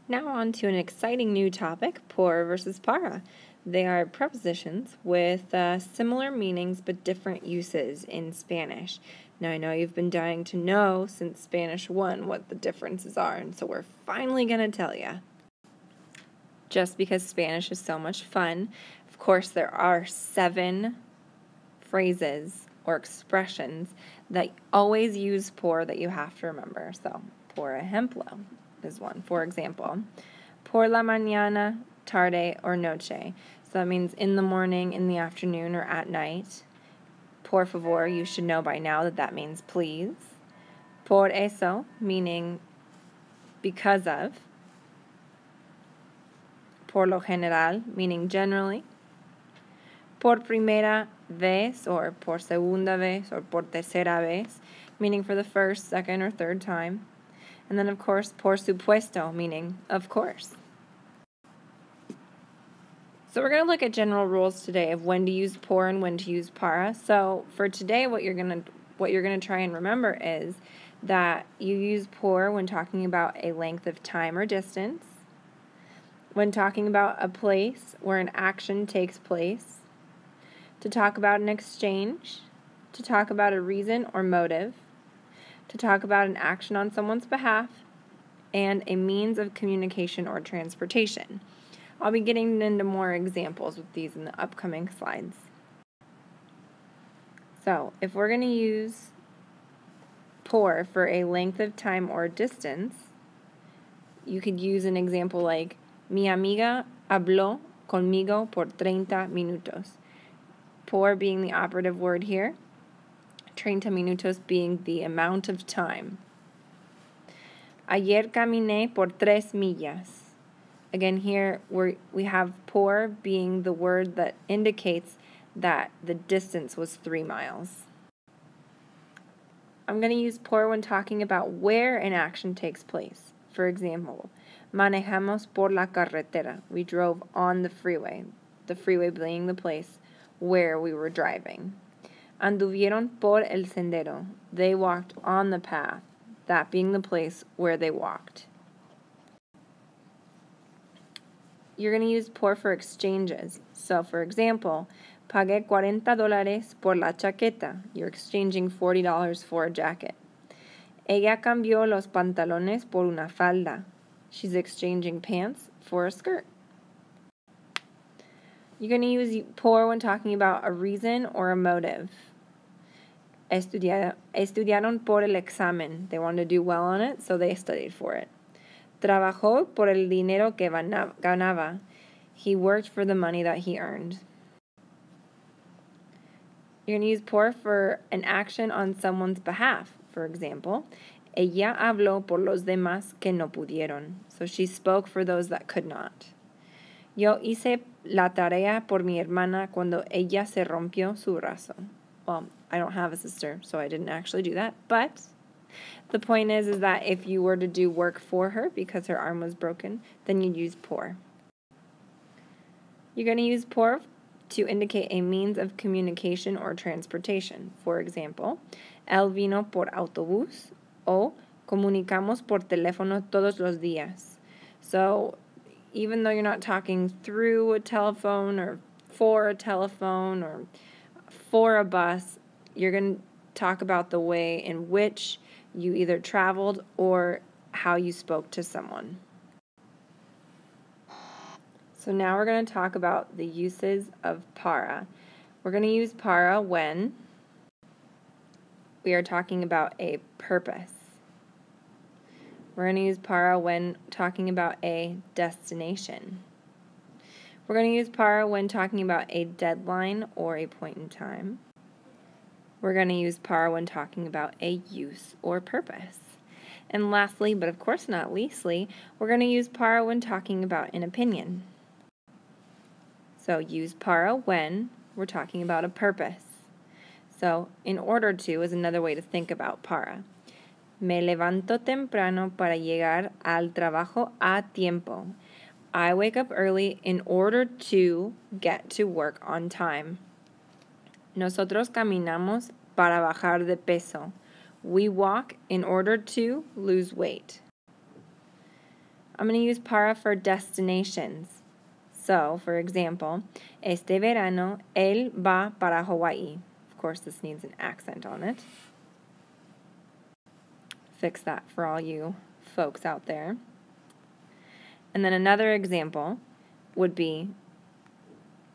Now on to an exciting new topic, por versus para. They are prepositions with similar meanings but different uses in Spanish. Now I know you've been dying to know since Spanish 1 what the differences are, and so we're finally going to tell you. Just because Spanish is so much fun, of course there are 7 phrases or expressions that always use por that you have to remember. So, por ejemplo is one. For example, por la mañana, tarde, or noche. So that means in the morning, in the afternoon, or at night. Por favor, you should know by now that that means please. Por eso, meaning because of. Por lo general, meaning generally. Por primera vez, or por segunda vez, or por tercera vez, meaning for the first, second, or third time. And then, of course, por supuesto, meaning of course. So we're going to look at general rules today of when to use por and when to use para. So for today, what you're going to try and remember is that you use por when talking about a length of time or distance, when talking about a place where an action takes place, to talk about an exchange, to talk about a reason or motive, to talk about an action on someone's behalf, and a means of communication or transportation. I'll be getting into more examples with these in the upcoming slides. So, if we're going to use por for a length of time or distance, you could use an example like, mi amiga habló conmigo por 30 minutos. Por being the operative word here, 30 minutos being the amount of time. Ayer caminé por 3 millas. Again, here we have por being the word that indicates that the distance was 3 miles. I'm going to use por when talking about where an action takes place. For example, manejamos por la carretera. We drove on the freeway being the place where we were driving. Anduvieron por el sendero. They walked on the path, that being the place where they walked. You're going to use por for exchanges. So, for example, pagué $40 por la chaqueta. You're exchanging $40 for a jacket. Ella cambió los pantalones por una falda. She's exchanging pants for a skirt. You're going to use por when talking about a reason or a motive. Estudiaron por el examen. They wanted to do well on it, so they studied for it. Trabajó por el dinero que ganaba. He worked for the money that he earned. You're going to use por for an action on someone's behalf. For example, ella habló por los demás que no pudieron. So she spoke for those that could not. Yo hice la tarea por mi hermana cuando ella se rompió su brazo. Well, I don't have a sister, so I didn't actually do that. But the point is that if you were to do work for her because her arm was broken, then you'd use por. You're going to use por to indicate a means of communication or transportation. For example, él vino por autobús o comunicamos por teléfono todos los días. So, even though you're not talking through a telephone or for a telephone or for a bus, you're going to talk about the way in which you either traveled or how you spoke to someone. So now we're going to talk about the uses of para. We're going to use para when we are talking about a purpose. We're going to use para when talking about a destination. We're going to use para when talking about a deadline or a point in time. We're going to use para when talking about a use or purpose. And lastly, but of course not leastly, we're going to use para when talking about an opinion. So use para when we're talking about a purpose. So in order to is another way to think about para. Me levanto temprano para llegar al trabajo a tiempo. I wake up early in order to get to work on time. Nosotros caminamos para bajar de peso. We walk in order to lose weight. I'm going to use para for destinations. So, for example, este verano él va para Hawaii. Of course, this needs an accent on it. Fix that for all you folks out there. And then another example would be,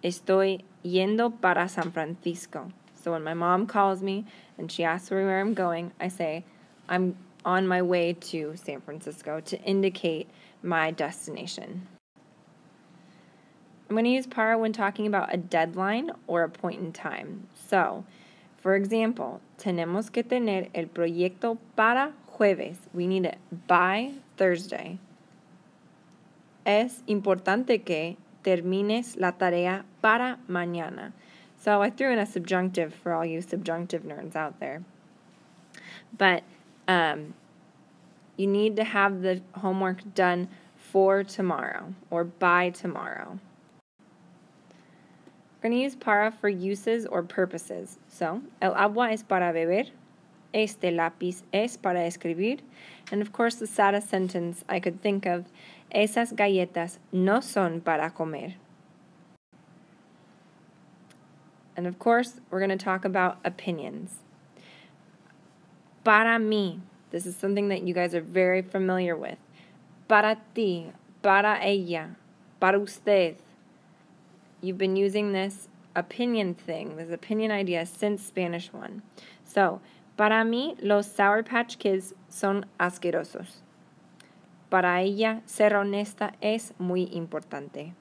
estoy yendo para San Francisco. So when my mom calls me and she asks me where I'm going, I say, I'm on my way to San Francisco to indicate my destination. I'm going to use para when talking about a deadline or a point in time. So, for example, tenemos que tener el proyecto para jueves. We need it by Thursday. Es importante que termines la tarea para mañana. So I threw in a subjunctive for all you subjunctive nerds out there. But you need to have the homework done for tomorrow or by tomorrow. We're going to use para for uses or purposes. So, el agua es para beber. Este lápiz es para escribir. And of course, the saddest sentence I could think of, esas galletas no son para comer. And of course, we're going to talk about opinions. Para mí. This is something that you guys are very familiar with. Para ti, para ella, para usted. You've been using this opinion thing, this opinion idea since Spanish 1. So, para mí, los Sour Patch Kids son asquerosos. Para ella, ser honesta es muy importante.